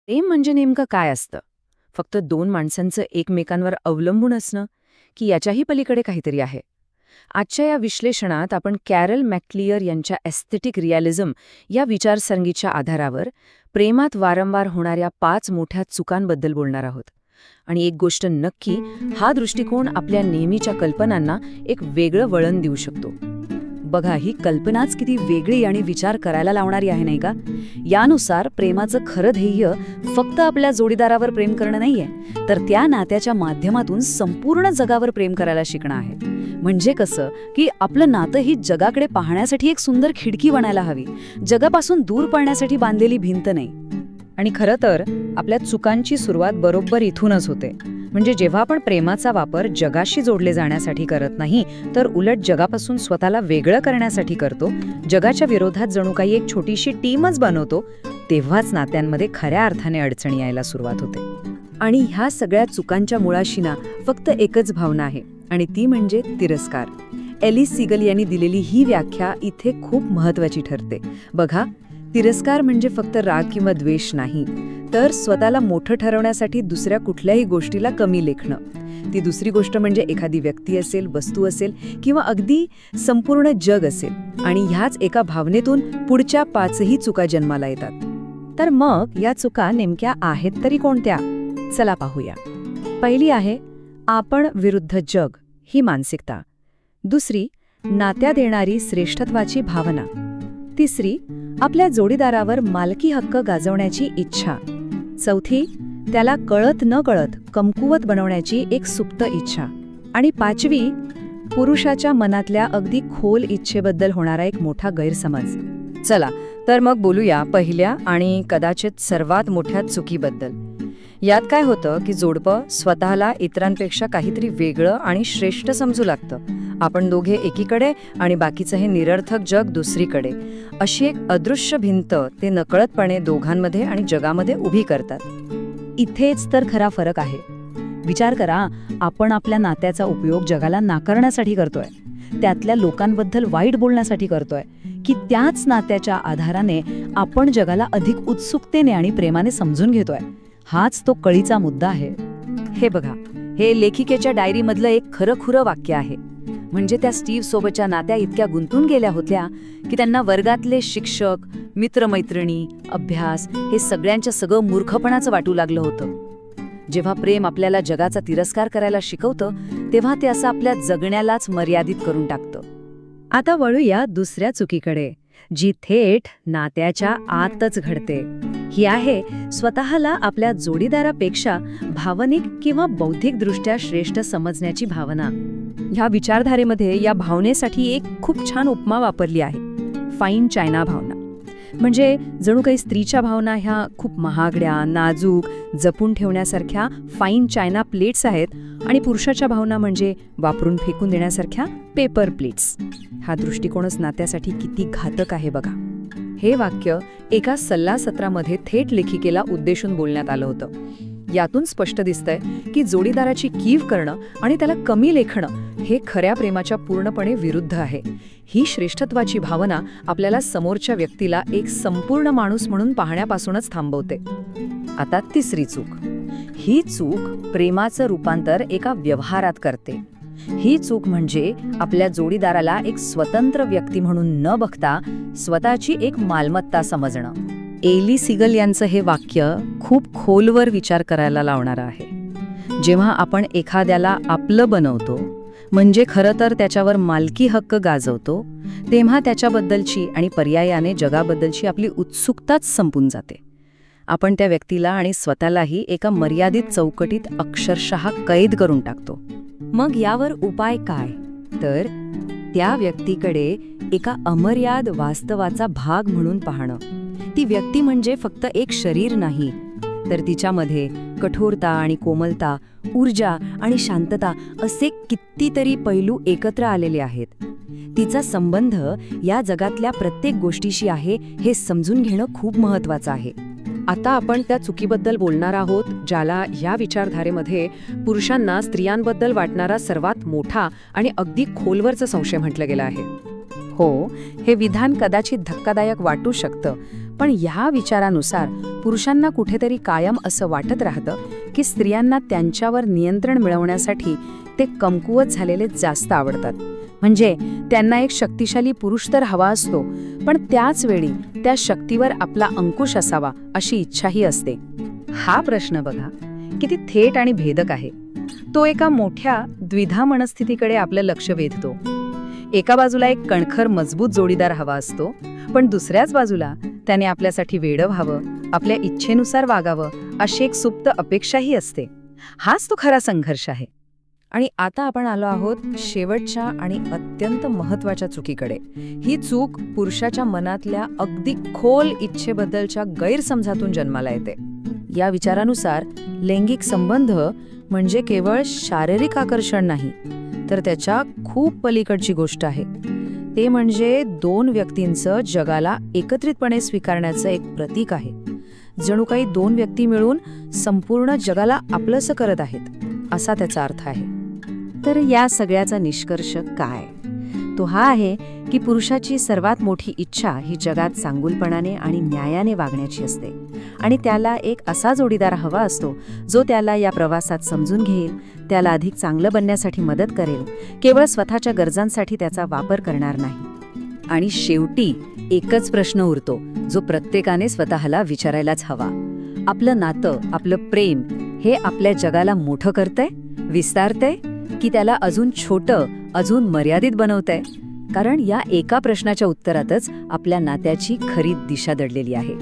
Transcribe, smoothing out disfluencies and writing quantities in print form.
प्रेम म्हणजे नेमकं काय असतं? फक्त दोन माणसांचं एकमेकांवर अवलंबून असणं, की याच्याही पलीकडे काहीतरी आहे? आजच्या या विश्लेषणात आपण कॅरल मॅक्लिअर यांच्या एस्थेटिक रिअलिझम या विचारसरणीच्या आधारावर प्रेमात वारंवार होणाऱ्या 5 मोठ्या चुकांबद्दल बोलणार आहोत. आणि एक गोष्ट नक्की, हा दृष्टिकोन आपल्या नेहमीच्या कल्पनांना एक वेगळं वळण देऊ शकतो. बघा, ही कल्पनाच किती वेगळी आणि विचार करायला लावणारी आहे, नाही का? यानुसार प्रेमाचं खरं ध्येय फक्त आपल्या जोडीदारावर प्रेम करणं नाहीये, तर त्या नात्याच्या माध्यमातून संपूर्ण जगावर प्रेम करायला शिकणं आहे. म्हणजे कसं की आपलं नातं ही जगाकडे पाहण्यासाठी एक सुंदर खिडकी बनायला हवी, जगापासून दूर पळण्यासाठी बांधलेली भिंत नाही. आणि खरं तर आपल्या चुकांची सुरुवात बरोबर इथूनच होते. म्हणजे जेव्हा आपण प्रेमाचा वापर जगाशी जोडले जाण्यासाठी करत नाही, तर उलट जगापासून स्वतःला वेगळं करण्यासाठी करतो, जगाच्या विरोधात जणू काही एक छोटीशी टीमच बनवतो, तेव्हाच नात्यांमध्ये खऱ्या अर्थाने अडचणी यायला सुरुवात होते. आणि ह्या सगळ्या चुकांच्या मुळाशी ना फक्त एकच भावना आहे, आणि ती म्हणजे तिरस्कार. एलिस सीगल यांनी दिलेली ही व्याख्या इथे खूप महत्वाची ठरते. बघा, तिरस्कार म्हणजे फक्त राग किंवा द्वेष नाही, तर स्वतःला मोठं ठरवण्यासाठी दुसऱ्या कुठल्याही गोष्टीला कमी लेखणं. ती दुसरी गोष्ट म्हणजे एखादी व्यक्ती असेल, वस्तू असेल किंवा अगदी संपूर्ण जग असेल. आणि ह्याच एका भावनेतून पुढच्या 5ही चुका जन्माला येतात. तर मग या चुका नेमक्या आहेत तरी कोणत्या? चला पाहूया. पहिली आहे आपण विरुद्ध जग ही मानसिकता. दुसरी, नात्यात येणारी श्रेष्ठत्वाची भावना. तिसरी, आपल्या जोडीदारावर मालकी हक्क गाजवण्याची इच्छा. चौथी, त्याला कळत न कळत कमकुवत बनवण्याची एक सुप्त इच्छा. आणि पाचवी, पुरुषाच्या मनातल्या अगदी खोल इच्छेबद्दल होणारा एक मोठा गैरसमज. चला तर मग बोलूया पहिल्या आणि कदाचित सर्वात मोठ्या चुकीबद्दल. यात काय होतं की जोडपं स्वतःला इतरांपेक्षा काहीतरी वेगळं आणि श्रेष्ठ समजू लागतं. आपण दोघे एकीकडे आणि बाकीचं हे निरर्थक जग दुसरीकडे, अशी एक अदृश्य भिंत ते नकळतपणे दोघांमध्ये आणि जगामध्ये उभी करतात. इथेच तर खरा फरक आहे. विचार करा, आपण आपल्या नात्याचा उपयोग जगाला नाकारण्यासाठी करतोय, त्यातल्या लोकांबद्दल वाईट बोलण्यासाठी करतोय, की त्याच नात्याच्या आधाराने आपण जगाला अधिक उत्सुकतेने आणि प्रेमाने समजून घेतोय? हाच तो कळीचा मुद्दा आहे. हे बघा, हे लेखिकेच्या डायरीमधलं एक खरंखुरं वाक्य आहे. म्हणजे त्या स्टीव्ह सोबतच्या नात्या इतक्या गुंतून गेल्या होत्या की त्यांना वर्गातले शिक्षक, मित्रमैत्रिणी, अभ्यास हे सगळ्यांच्या सगळं मूर्खपणाचं वाटू लागलं होतं. जेव्हा प्रेम आपल्याला जगाचा तिरस्कार करायला शिकवतं, तेव्हा ते असं आपल्या जगण्यालाच मर्यादित करून टाकतं. आता वळूया दुसऱ्या चुकीकडे, जी थेट नात्याच्या आतच घडते. ही आहे स्वतःला आपल्या जोडीदारापेक्षा भावनिक किंवा बौद्धिकदृष्ट्या श्रेष्ठ समजण्याची भावना. ह्या विचारधारेमध्ये या भावनेसाठी एक खूप छान उपमा वापरली आहे, फाईन चायना भावना. म्हणजे जणू काही स्त्रीच्या भावना ह्या खूप महागड्या, नाजूक, जपून ठेवण्यासारख्या फाईन चायना प्लेट्स आहेत, आणि पुरुषाच्या भावना म्हणजे वापरून फेकून देण्यासारख्या पेपर प्लेट्स. हा दृष्टिकोनच नात्यासाठी किती घातक आहे बघा. हे वाक्य एका सल्लासत्रामध्ये थेट लेखिकेला उद्देशून बोलण्यात आलं होतं. यातून स्पष्ट दिसतंय की जोडीदाराची कीव करणं आणि त्याला कमी लेखणं हे खऱ्या प्रेमाच्या पूर्णपणे विरुद्ध आहे. ही श्रेष्ठत्वाची भावना आपल्याला समोरच्या व्यक्तीला एक संपूर्ण माणूस म्हणून पाहण्यापासूनच थांबवते. आता तिसरी चूक. ही चूक प्रेमाचं रूपांतर एका व्यवहारात करते. ही चूक म्हणजे आपल्या जोडीदाराला एक स्वतंत्र व्यक्ती म्हणून न बघता स्वतःची एक मालमत्ता समजणं. एलिस सीगल यांचं हे वाक्य खूप खोलवर विचार करायला लावणारं आहे. जेव्हा आपण एखाद्याला आपलं बनवतो, म्हणजे खरं तर त्याच्यावर मालकी हक्क गाजवतो, तेव्हा त्याच्याबद्दलची आणि पर्यायाने जगाबद्दलची आपली उत्सुकताच संपून जाते. आपण त्या व्यक्तीला आणि स्वतःलाही एका मर्यादित चौकटीत अक्षरशः कैद करून टाकतो. मग यावर उपाय काय? तर त्या व्यक्तीकडे एका अमर्याद वास्तवाचा भाग म्हणून पाहणं. ती व्यक्ती म्हणजे फक्त एक शरीर नाही, तर तिच्यामध्ये कठोरता आणि कोमलता, ऊर्जा आणि शांतता असे कितीतरी पैलू एकत्र आलेले आहेत. तिचा संबंध या जगातल्या प्रत्येक गोष्टीशी आहे हे समजून घेणं खूप महत्वाचं आहे. आता आपण त्या चुकीबद्दल बोलणार आहोत, ज्याला ह्या विचारधारेमध्ये पुरुषांना स्त्रियांबद्दल वाटणारा सर्वात मोठा आणि अगदी खोलवरचा संशय म्हटलं गेलं आहे. हो, हे विधान कदाचित धक्कादायक वाटू शकतं, पण ह्या विचारानुसार पुरुषांना कुठेतरी कायम असं वाटत राहतं की स्त्रियांना त्यांच्यावर नियंत्रण मिळवण्यासाठी ते कमकुवत झालेले जास्त आवडतात. म्हणजे त्यांना एक शक्तिशाली पुरुष तर हवा असतो, पण त्याच वेळी त्या शक्तीवर आपला अंकुश असावा अशी इच्छाही असते. हा प्रश्न बघा किती थेट आणि भेदक आहे. तो एका मोठ्या द्विधा मनस्थितीकडे आपलं लक्ष वेधतो. एका बाजूला एक कणखर मजबूत जोडीदार हवा असतो, पण दुसऱ्याच बाजूला त्याने आपल्यासाठी वेडं व्हावं, आपल्या इच्छेनुसार वागावं अशी एक सुप्त अपेक्षाही असते. हाच तो खरा संघर्ष आहे. आणि आता आपण आलो आहोत शेवटच्या आणि अत्यंत महत्त्वाच्या चुकीकडे. ही चूक पुरुषाच्या मनातल्या अगदी खोल इच्छेबद्दलच्या गैरसमजातून जन्माला येते. या विचारानुसार लैंगिक संबंध म्हणजे केवळ शारीरिक आकर्षण नाही, तर त्याच्या खूप पलीकडची गोष्ट आहे. ते म्हणजे दोन व्यक्तींचं जगाला एकत्रितपणे स्वीकारण्याचं एक प्रतीक आहे. जणू काही दोन व्यक्ती मिळून संपूर्ण जगाला आपलंसं करत आहेत असा त्याचा अर्थ आहे. तर या सगळ्याचा निष्कर्ष काय? तो हा आहे की पुरुषाची सर्वात मोठी इच्छा ही जगात चांगुलपणाने आणि न्यायाने वागण्याची असते, आणि त्याला एक असा जोडीदार हवा असतो जो त्याला या प्रवासात समजून घेईल, त्याला अधिक चांगलं बनण्यासाठी मदत करेल, केवळ स्वतःच्या गरजांसाठी त्याचा वापर करणार नाही. आणि शेवटी एकच प्रश्न उरतो जो प्रत्येकाने स्वतःला विचारायलाच हवा. आपलं नातं, आपलं प्रेम हे आपल्या जगाला मोठं करतंय, विस्तारतंय, की त्याला अजून छोटं, अजून मर्यादित बनवतंय? कारण या एका प्रश्नाच्या उत्तरातच आपल्या नात्याची खरी दिशा दडलेली आहे.